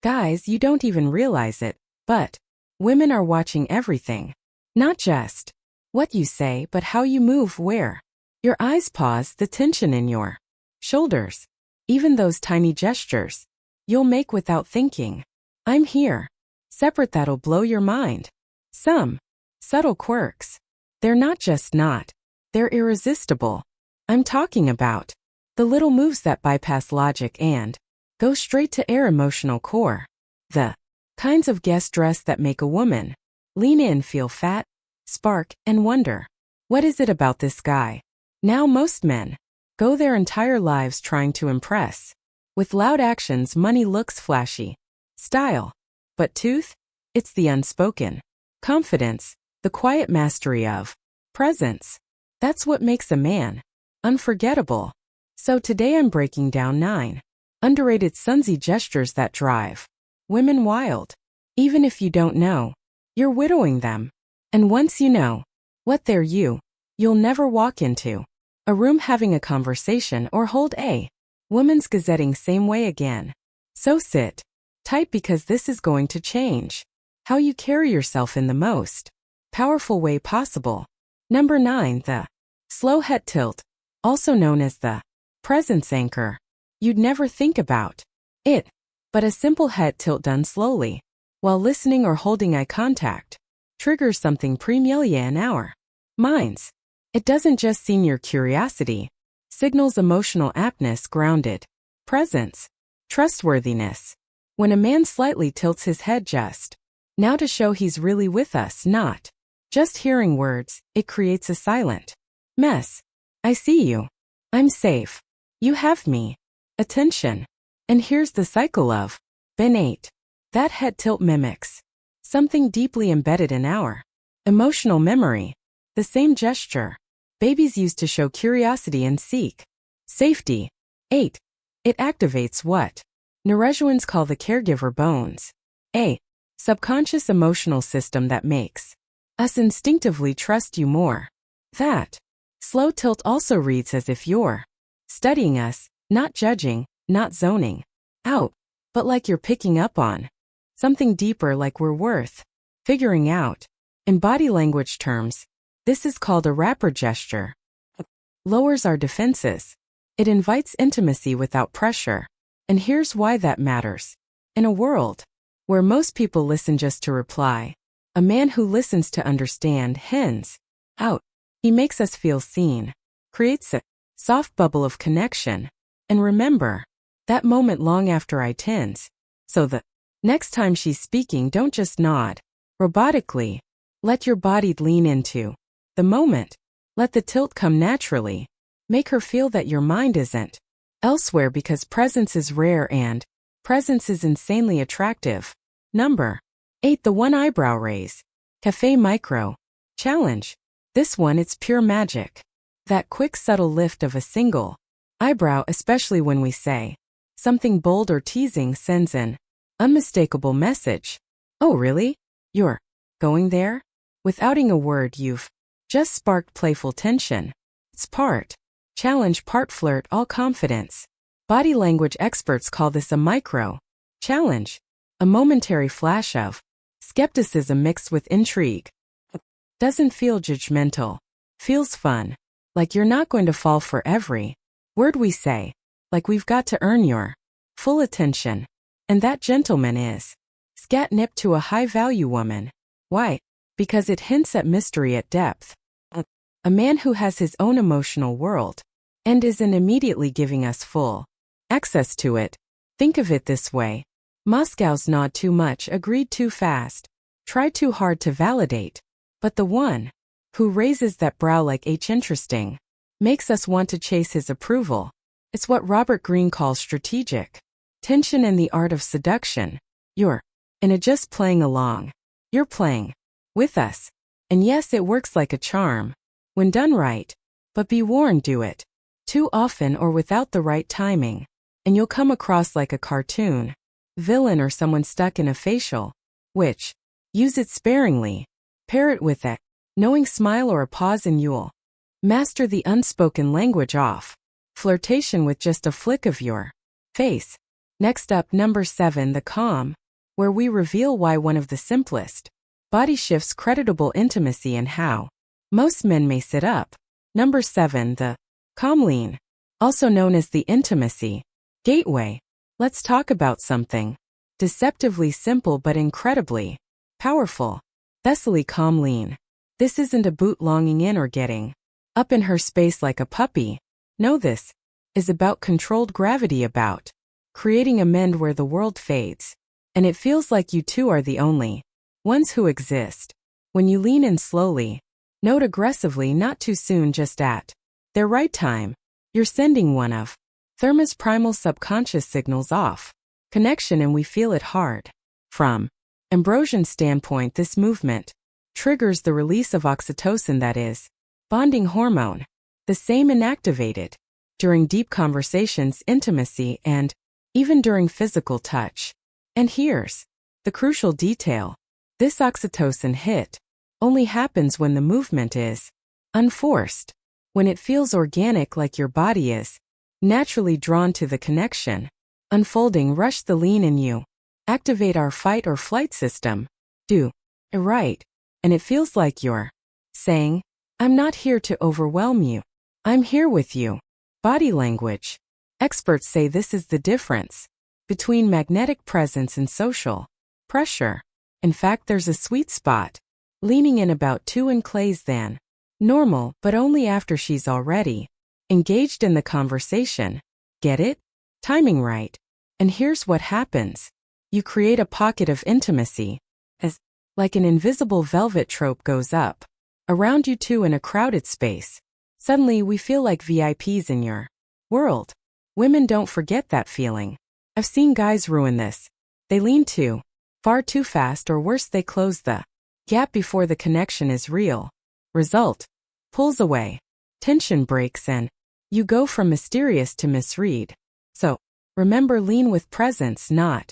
Guys, you don't even realize it, but women are watching everything. Not just what you say, but how you move, where your eyes pause, the tension in your shoulders, even those tiny gestures you'll make without thinking. I'm here. Separate that'll blow your mind. Some subtle quirks. They're not just not. They're irresistible. I'm talking about the little moves that bypass logic and go straight to our emotional core. The kinds of guest dress that make a woman lean in, feel fat, spark, and wonder, what is it about this guy? Now most men go their entire lives trying to impress. With loud actions, money, looks, flashy style. But tooth? It's the unspoken confidence, the quiet mastery of presence. That's what makes a man unforgettable. So today I'm breaking down 9 underrated sunsy gestures that drive women wild. Even if you don't know, you're widowing them. And once you know what they're, you'll never walk into a room having a conversation or hold a woman's gazetting same way again. So sit tight, because this is going to change how you carry yourself in the most powerful way possible. Number 9, the slow head tilt, also known as the presence anchor. You'd never think about it, but a simple head tilt done slowly while listening or holding eye contact triggers something familiar in our minds. It doesn't just scene your curiosity, signals emotional aptness, grounded presence, trustworthiness. When a man slightly tilts his head just now to show he's really with us, not just hearing words, it creates a silent mess. I see you. I'm safe. You have me. Attention. And here's the cycle of Ben 8. That head tilt mimics something deeply embedded in our emotional memory. The same gesture babies use to show curiosity and seek safety. 8. It activates what neuroscience call the caregiver bones, a subconscious emotional system that makes us instinctively trust you more. That slow tilt also reads as if you're studying us, not judging, not zoning out, but like you're picking up on something deeper, like we're worth figuring out. In body language terms, this is called a rapper gesture. Lowers our defenses. It invites intimacy without pressure. And here's why that matters. In a world where most people listen just to reply, a man who listens to understand hands out. He makes us feel seen, creates a soft bubble of connection, and remember that moment long after I tends. So the next time she's speaking, don't just nod robotically. Let your body lean into the moment. Let the tilt come naturally. Make her feel that your mind isn't elsewhere, because presence is rare and presence is insanely attractive. Number 8, the one eyebrow raise. Cafe Micro Challenge. This one, it's pure magic. That quick, subtle lift of a single eyebrow, especially when we say something bold or teasing, sends an unmistakable message. Oh, really? You're going there? Without a word, you've just sparked playful tension. It's part challenge, part flirt, all confidence. Body language experts call this a micro challenge, a momentary flash of skepticism mixed with intrigue. Doesn't feel judgmental. Feels fun. Like you're not going to fall for every word we say. Like we've got to earn your full attention. And that, gentleman, is catnip to a high-value woman. Why? Because it hints at mystery, at depth. A man who has his own emotional world and isn't immediately giving us full access to it. Think of it this way. Moscow's nod too much, agreed too fast, tried too hard to validate. But the one who raises that brow like H, interesting, makes us want to chase his approval. It's what Robert Greene calls strategic tension and the art of seduction. You're in a just playing along. You're playing with us. And yes, it works like a charm when done right. But be warned, do it too often or without the right timing, and you'll come across like a cartoon villain or someone stuck in a facial. Which, use it sparingly. Pair it with a knowing smile or a pause, and you'll master the unspoken language off flirtation with just a flick of your face. Next up, number 7, the calm, where we reveal why one of the simplest body shifts creditable intimacy and how most men may sit up. Number 7, the calm lean, also known as the intimacy gateway. Let's talk about something deceptively simple but incredibly powerful. Thessaly calm lean. This isn't a boot longing in or getting up in her space like a puppy. No, this is about controlled gravity, about creating a mend where the world fades, and it feels like you two are the only ones who exist. When you lean in slowly, note aggressively, not too soon, just at their right time, you're sending one of Therma's primal subconscious signals off connection, and we feel it hard. From Ambrosian's standpoint, this movement triggers the release of oxytocin, that is, bonding hormone, the same inactivated during deep conversations, intimacy, and even during physical touch. And here's the crucial detail. This oxytocin hit only happens when the movement is unforced, when it feels organic, like your body is naturally drawn to the connection unfolding. Rush the lean in you. Activate our fight or flight system. Do it right, and it feels like you're saying, I'm not here to overwhelm you. I'm here with you. Body language. Experts say this is the difference between magnetic presence and social pressure. In fact, there's a sweet spot, leaning in about 2 in clays than normal, but only after she's already engaged in the conversation. Get it? Timing right. And here's what happens. You create a pocket of intimacy, as like an invisible velvet rope goes up around you two in a crowded space. Suddenly we feel like VIPs in your world. Women don't forget that feeling. I've seen guys ruin this. They lean too far too fast, or worse, they close the gap before the connection is real. Result: pulls away, tension breaks, and you go from mysterious to misread. So, remember, lean with presence, not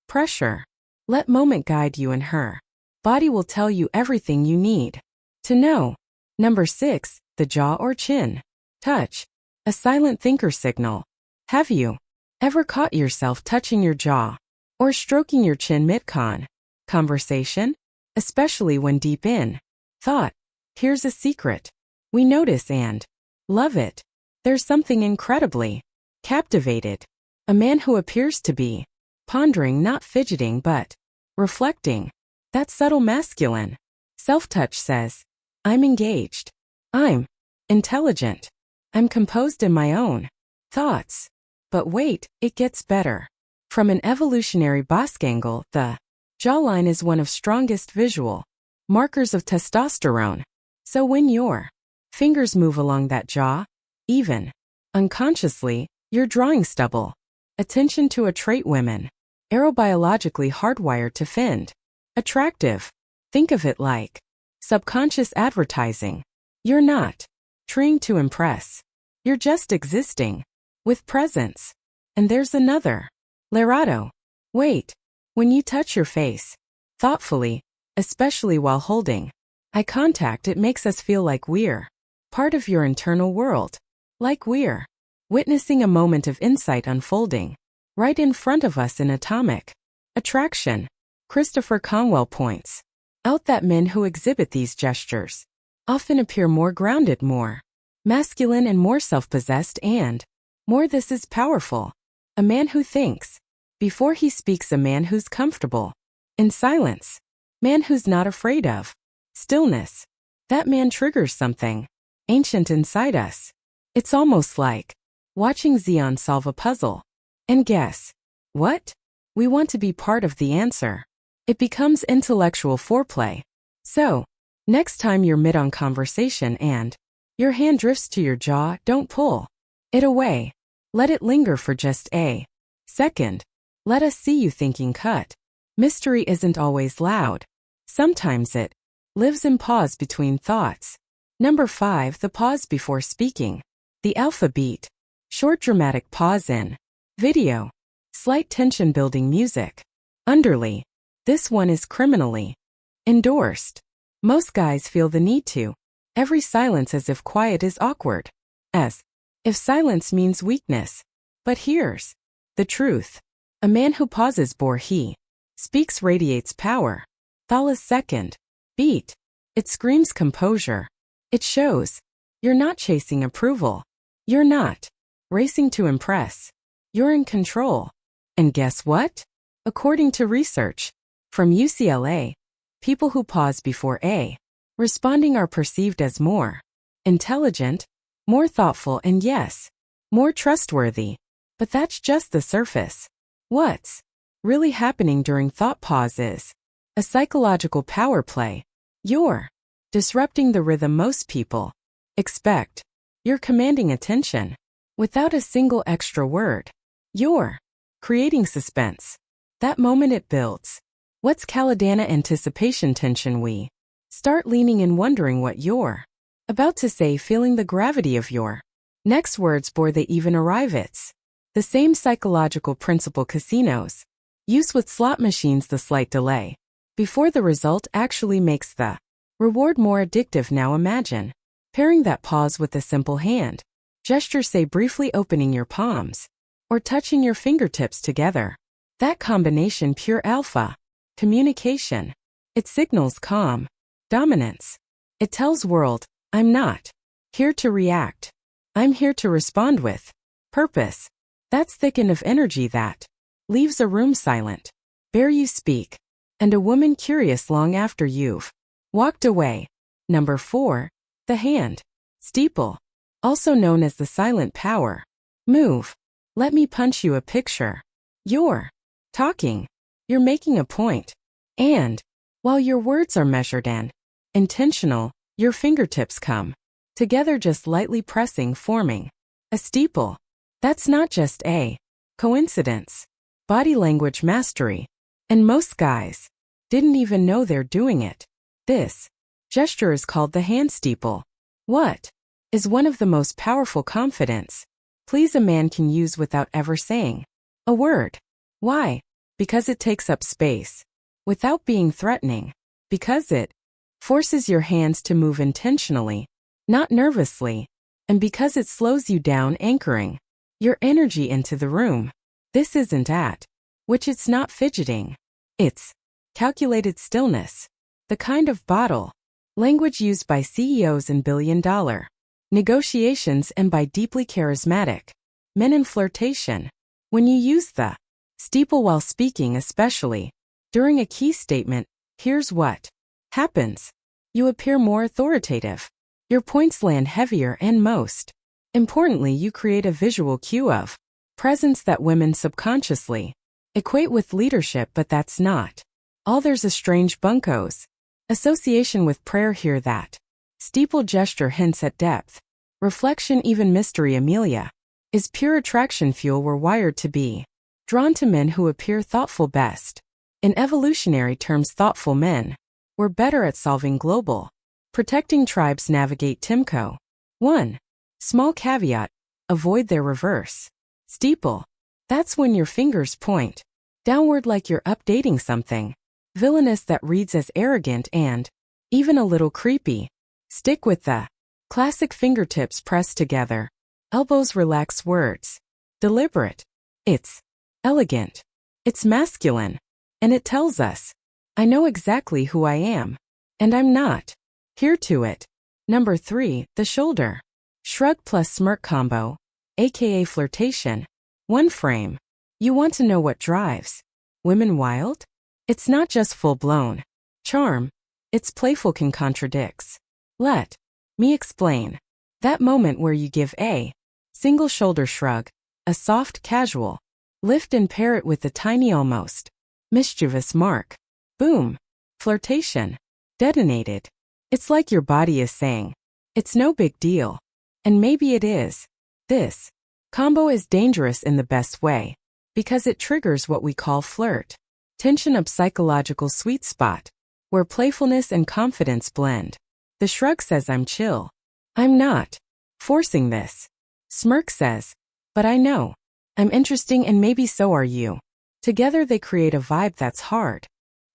pressure. Let moment guide you, and her body will tell you everything you need to know. Number 6, the jaw or chin touch, a silent thinker signal. Have you ever caught yourself touching your jaw or stroking your chin mid-conversation? Especially when deep in thought. Here's a secret. We notice and love it. There's something incredibly captivated. A man who appears to be pondering, not fidgeting, but reflecting. That subtle masculine self-touch says, I'm engaged. I'm intelligent. I'm composed in my own thoughts. But wait, it gets better. From an evolutionary Bosc angle, the jawline is one of strongest visual markers of testosterone. So when your fingers move along that jaw, even unconsciously, you're drawing stubble attention to a trait women aerobiologically hardwired to find attractive. Think of it like subconscious advertising. You're not trying to impress. You're just existing with presence. And there's another Lerato. Wait. When you touch your face thoughtfully, especially while holding eye contact, it makes us feel like we're part of your internal world. Like we're witnessing a moment of insight unfolding right in front of us in atomic attraction. Christopher Conwell points out that men who exhibit these gestures often appear more grounded, more masculine, and more self-possessed. And more, this is powerful. A man who thinks before he speaks, a man who's comfortable in silence, man who's not afraid of stillness. That man triggers something ancient inside us. It's almost like watching Xeon solve a puzzle. And guess what? We want to be part of the answer. It becomes intellectual foreplay. So, next time you're mid on conversation and your hand drifts to your jaw, don't pull it away. Let it linger for just a second. Let us see you thinking. Cut. Mystery isn't always loud. Sometimes it lives in pause between thoughts. Number 5, the pause before speaking. The alpha beat. Short dramatic pause in video. Slight tension building music. Underly. This one is criminally endorsed. Most guys feel the need to every silence as if quiet is awkward. As if silence means weakness. But here's the truth. A man who pauses before he speaks radiates power. Thala's second beat. It screams composure. It shows you're not chasing approval. You're not racing to impress. You're in control. And guess what? According to research from UCLA, people who pause before responding are perceived as more intelligent, more thoughtful, and yes, more trustworthy. But that's just the surface. What's really happening during thought pause is a psychological power play. You're disrupting the rhythm most people expect. You're commanding attention without a single extra word. You're creating suspense. That moment it builds. What's Caladana anticipation tension? We start leaning and wondering what you're about to say, feeling the gravity of your next words before they even arrive. It's the same psychological principle casinos use with slot machines. The slight delay before the result actually makes the reward more addictive. Now imagine pairing that pause with a simple hand gesture, say briefly opening your palms or touching your fingertips together. That combination, pure alpha communication. It signals calm dominance. It tells world, I'm not here to react. I'm here to respond with purpose. That's thicken of energy that leaves a room silent. Bear you speak. And a woman curious long after you've walked away. Number 4. The hand steeple. Also known as the silent power move. Let me punch you a picture. You're talking. You're making a point. And while your words are measured and intentional, your fingertips come together just lightly pressing, forming a steeple. That's not just a coincidence. Body language mastery. And most guys didn't even know they're doing it. This gesture is called the hand steeple. What is one of the most powerful confidence please a man can use without ever saying a word. Why? Because it takes up space without being threatening. Because it forces your hands to move intentionally, not nervously. And because it slows you down, anchoring your energy into the room. This isn't at which it's not fidgeting. It's calculated stillness. The kind of bottle language used by CEOs in billion-dollar negotiations and by deeply charismatic men in flirtation. When you use the steeple while speaking, especially during a key statement, here's what happens. You appear more authoritative. Your points land heavier and most importantly, you create a visual cue of presence that women subconsciously equate with leadership, but that's not all. There's a strange bunkos association with prayer here. That steeple gesture hints at depth, reflection, even mystery. Amelia is pure attraction fuel. We're wired to be drawn to men who appear thoughtful. Best in evolutionary terms, thoughtful men were better at solving global protecting tribes. Navigate Timko. 1. Small caveat. Avoid their reverse steeple. That's when your fingers point downward like you're updating something villainous that reads as arrogant and even a little creepy. Stick with the classic fingertips pressed together. Elbows relax, words deliberate. It's elegant. It's masculine. And it tells us, I know exactly who I am. And I'm not here to it. Number 3. The shoulder shrug plus smirk combo, aka flirtation. One frame. You want to know what drives women wild? It's not just full-blown charm. It's playful can contradicts. Let me explain. That moment where you give a single shoulder shrug, a soft, casual lift and pair it with a tiny, almost mischievous mark. Boom. Flirtation detonated. It's like your body is saying, it's no big deal. And maybe it is. This combo is dangerous in the best way, because it triggers what we call flirt tension, a psychological sweet spot, where playfulness and confidence blend. The shrug says, I'm chill. I'm not forcing this. Smirk says, but I know I'm interesting and maybe so are you. Together they create a vibe that's hard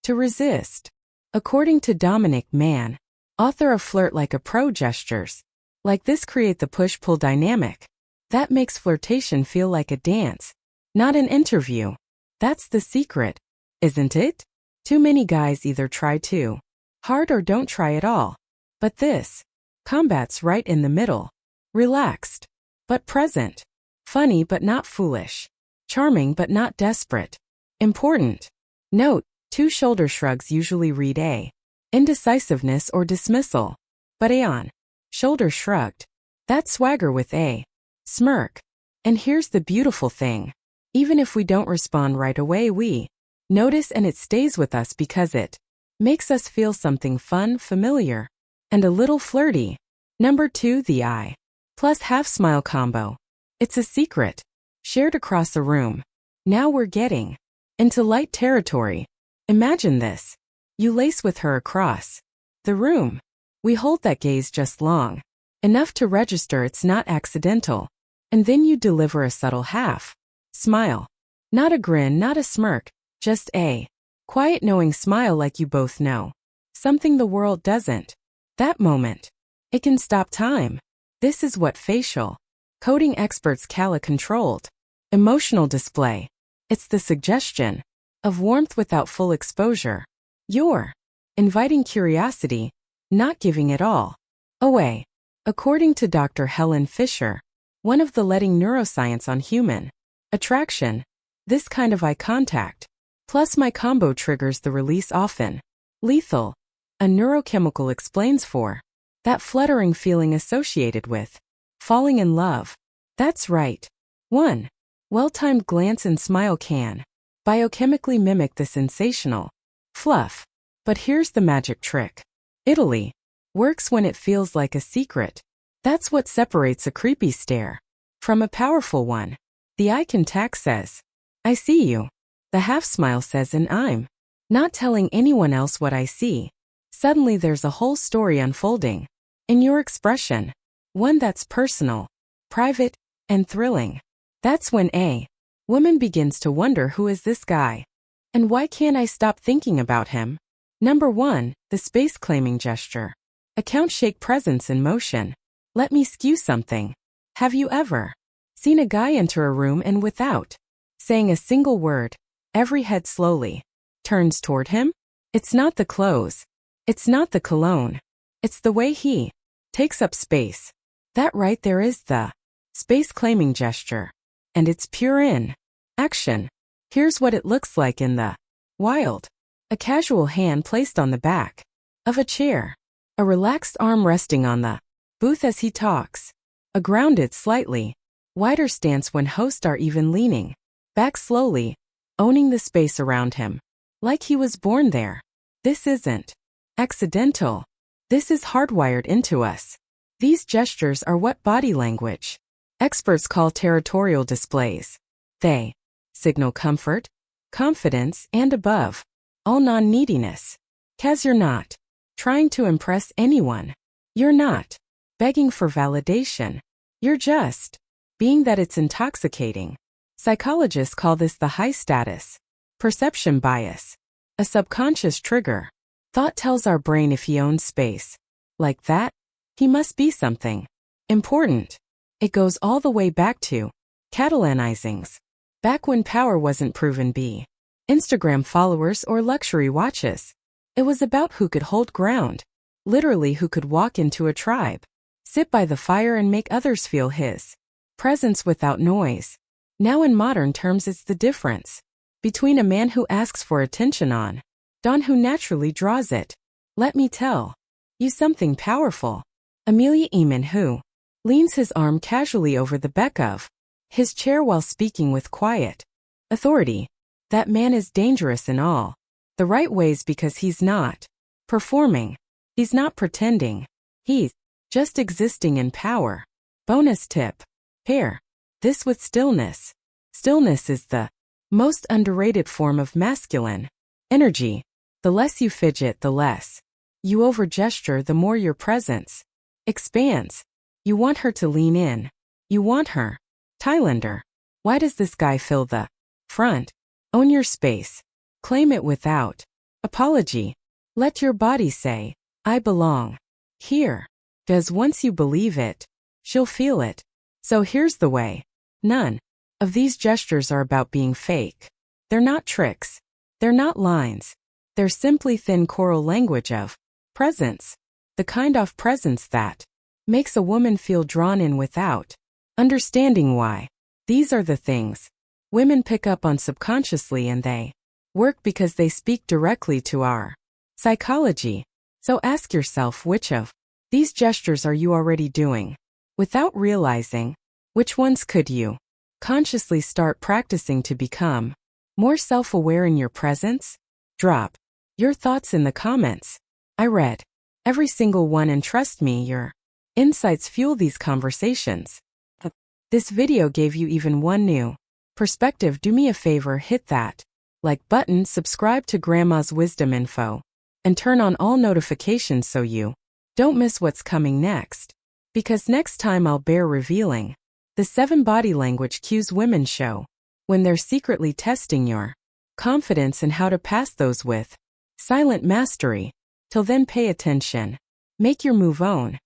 to resist. According to Dominic Mann, author of Flirt Like a Pro, gestures like this create the push-pull dynamic that makes flirtation feel like a dance, not an interview. That's the secret, isn't it? Too many guys either try too hard or don't try at all. But this combats right in the middle. Relaxed, but present. Funny but not foolish. Charming but not desperate. Important. Note, 2 shoulder shrugs usually read A. Indecisiveness or dismissal. But A on. Shoulder shrugged. That's swagger with A. Smirk. And here's the beautiful thing. Even if we don't respond right away, we notice and it stays with us because it makes us feel something fun, familiar, and a little flirty. Number 2, the eye plus half smile combo. It's a secret shared across a room. Now we're getting into light territory. Imagine this. You lace with her across the room. We hold that gaze just long enough to register it's not accidental. And then you deliver a subtle half smile. Not a grin, not a smirk, just a quiet knowing smile like you both know something the world doesn't. That moment. It can stop time. This is what facial coding experts call a controlled emotional display. It's the suggestion of warmth without full exposure. You're inviting curiosity, not giving it all away. According to Dr. Helen Fisher, one of the leading neuroscience on human attraction, this kind of eye contact, plus my combo triggers the release often lethal. A neurochemical explains for that fluttering feeling associated with falling in love. That's right. 1 well-timed glance and smile can biochemically mimic the sensational fluff. But here's the magic trick. Italy works when it feels like a secret. That's what separates a creepy stare from a powerful one. The eye contact says, I see you. The half smile says, and I'm not telling anyone else what I see. Suddenly there's a whole story unfolding in your expression. One that's personal, private, and thrilling. That's when a woman begins to wonder, who is this guy? And why can't I stop thinking about him? Number 1, the space claiming gesture. Account shake presence in motion. Let me skew something. Have you ever seen a guy enter a room and without saying a single word, every head slowly turns toward him? It's not the clothes. It's not the cologne. It's the way he takes up space. That right there is the space claiming gesture. And it's pure in action. Here's what it looks like in the wild. A casual hand placed on the back of a chair. A relaxed arm resting on the booth as he talks. A grounded, slightly wider stance when hosts are even leaning back slowly, owning the space around him. Like he was born there. This isn't accidental. This is hardwired into us. These gestures are what body language experts call territorial displays. They signal comfort, confidence, and above all non-neediness. 'Cause you're not trying to impress anyone. You're not begging for validation. You're just being that. It's intoxicating. Psychologists call this the high status perception bias, a subconscious trigger. Thought tells our brain if he owns space like that, he must be something important. It goes all the way back to catalanizings. Back when power wasn't proven be Instagram followers or luxury watches. It was about who could hold ground. Literally who could walk into a tribe, sit by the fire and make others feel his presence without noise. Now in modern terms it's the difference between a man who asks for attention on Don who naturally draws it. Let me tell you something powerful. Amelia Eamon who leans his arm casually over the back of his chair while speaking with quiet authority. That man is dangerous in all the right ways because he's not performing. He's not pretending. He's just existing in power. Bonus tip. Pair this with stillness. Stillness is the most underrated form of masculine energy. The less you fidget, the less you over-gesture, the more your presence expands. You want her to lean in. You want her. Thailander. Why does this guy fill the front? Own your space. Claim it without apology. Let your body say, I belong here. 'Cause once you believe it, she'll feel it. So here's the way. None of these gestures are about being fake. They're not tricks. They're not lines. They're simply thin choral language of presence. The kind of presence that makes a woman feel drawn in without understanding why. These are the things women pick up on subconsciously, and they work because they speak directly to our psychology. So ask yourself, which of these gestures are you already doing without realizing? Which ones could you consciously start practicing to become more self-aware in your presence? Drop your thoughts in the comments. I read every single one, and trust me, your insights fuel these conversations. If this video gave you even one new perspective, do me a favor, hit that like button, subscribe to Grandma's Wisdom Info, and turn on all notifications so you don't miss what's coming next. Because next time I'll bear revealing the 7 body language cues women show when they're secretly testing your confidence and how to pass those with silent mastery. Till then, pay attention. Make your move on.